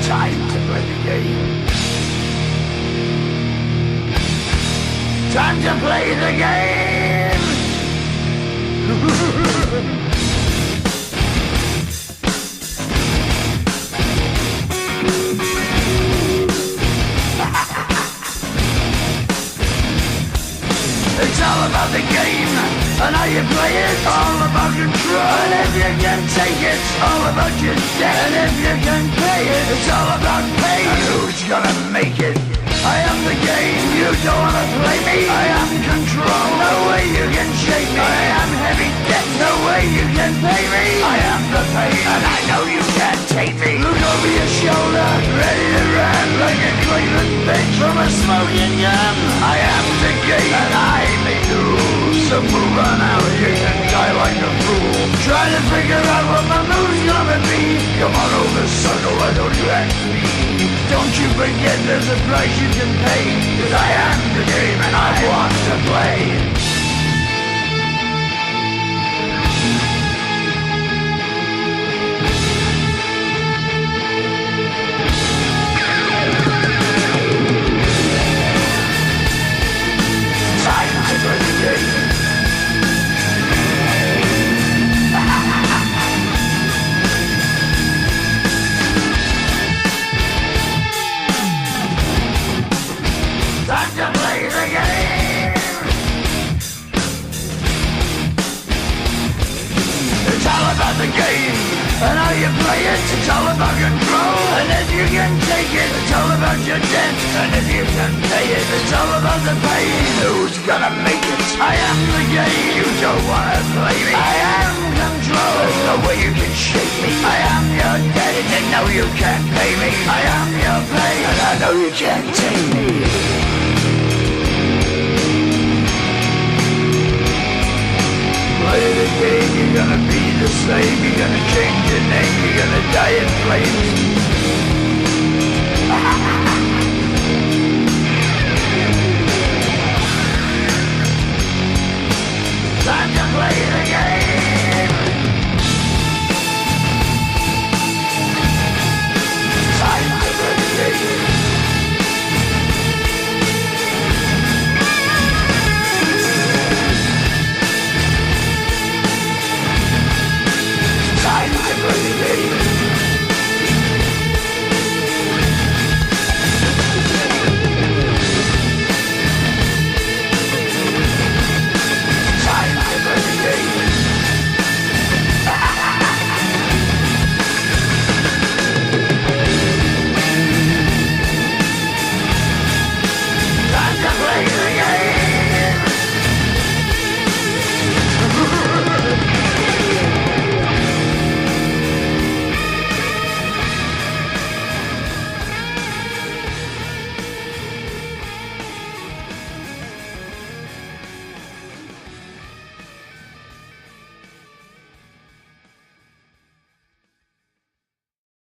Time to play the game. Time to play the game. It's all about the game and how you play it. All about control, and if you can take it, it's all about your debt. And if you can pay it, it's all about pain. And who's gonna make it? I am the game, you don't wanna play me. I am control, no way you can shake me. I am heavy debt, no way you can pay me. I am the pain, and I know you can't take me. Look over your shoulder, ready to run like a Cleveland bitch from a smoking gun. I am the game, and I may lose. So move on out, you can die like a fool. Try to figure out what my move's gonna be. Come on over, circle, why don't you ask me? Don't you forget there's a price you can pay. 'Cause I am the game and I want to play. Time to play the game. Time to play the game. It's all about the game and how you play it. It's all about control, and if you can take it, it's all about your debt. And if you can pay it, it's all about the pain. Who's gonna make it? I am the game. You don't wanna play me. I am control. There's no way you can shake me. I am your debt, and you know you can't pay me. I am your pain, and I know you can't take me. Play the game, you're gonna be the slave. You're gonna change your name, you're gonna die in flames.